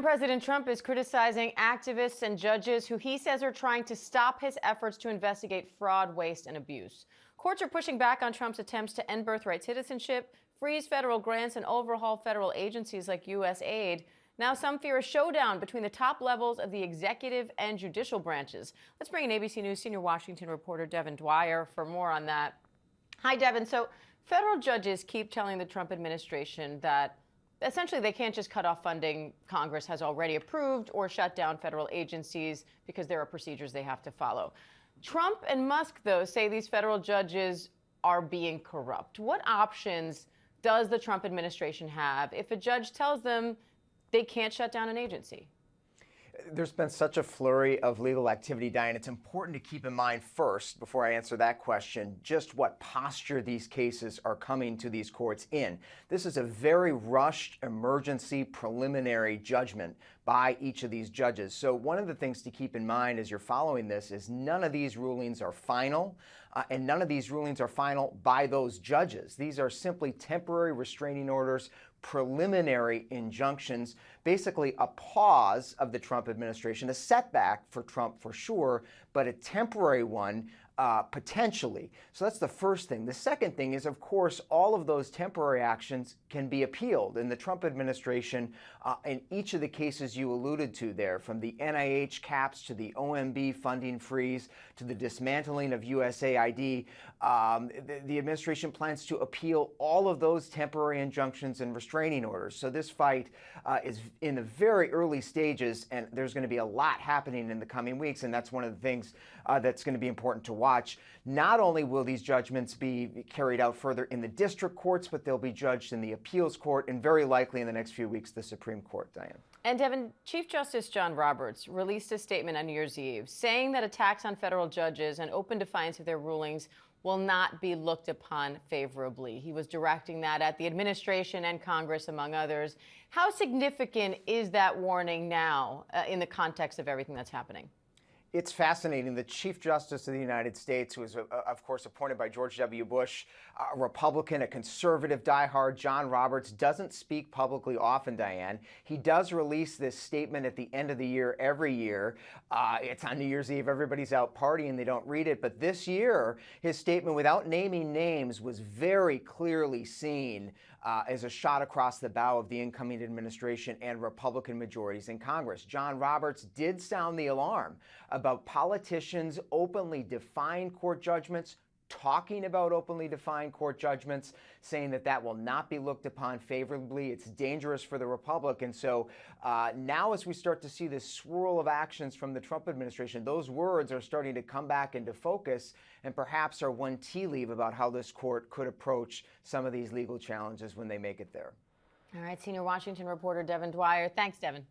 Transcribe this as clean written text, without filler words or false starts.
And President Trump is criticizing activists and judges who he says are trying to stop his efforts to investigate fraud, waste, and abuse. Courts are pushing back on Trump's attempts to end birthright citizenship, freeze federal grants, and overhaul federal agencies like U.S. aid. Now some fear a showdown between the top levels of the executive and judicial branches. Let's bring in ABC News senior Washington reporter Devin Dwyer for more on that. Hi, Devin. So federal judges keep telling the Trump administration that essentially they can't just cut off funding Congress has already approved or shut down federal agencies because there are procedures they have to follow. Trump and Musk, though, say these federal judges are being corrupt. What options does the Trump administration have if a judge tells them they can't shut down an agency? There's been such a flurry of legal activity, Diane. It's important to keep in mind first, before I answer that question, just what posture these cases are coming to these courts in. This is a very rushed emergency preliminary judgment by each of these judges. So one of the things to keep in mind as you're following this is none of these rulings are final, and none of these rulings are final by those judges. These are simply temporary restraining orders, preliminary injunctions, basically a pause of the Trump administration, a setback for Trump for sure, but a temporary one potentially. So that's the first thing. The second thing is, of course, all of those temporary actions can be appealed. And the Trump administration, in each of the cases you alluded to there, from the NIH caps to the OMB funding freeze to the dismantling of USAID, the administration plans to appeal all of those temporary injunctions and restraining orders. So this fight is in the very early stages, and there's going to be a lot happening in the coming weeks, and that's one of the things that's going to be important to watch. Not only will these judgments be carried out further in the district courts, but they'll be judged in the appeals court and very likely in the next few weeks the Supreme Court, Diane. And Devin, Chief Justice John Roberts released a statement on New Year's Eve saying that attacks on federal judges and open defiance of their rulings will not be looked upon favorably. He was directing that at the administration and Congress, among others. How significant is that warning now in the context of everything that's happening? It's fascinating. The Chief Justice of the United States, who was, of course, appointed by George W. Bush, a Republican, a conservative diehard, John Roberts, doesn't speak publicly often, Diane. He does release this statement at the end of the year every year. It's on New Year's Eve. Everybody's out partying. They don't read it. But this year, his statement, without naming names, was very clearly seen as a shot across the bow of the incoming administration and Republican majorities in Congress. John Roberts did sound the alarm about politicians openly defying court judgments, talking about openly defying court judgments, saying that that will not be looked upon favorably. It's dangerous for the republic. And so now as we start to see this swirl of actions from the Trump administration, those words are starting to come back into focus and perhaps are one tea leaf about how this court could approach some of these legal challenges when they make it there. All right, senior Washington reporter Devin Dwyer. Thanks, Devin.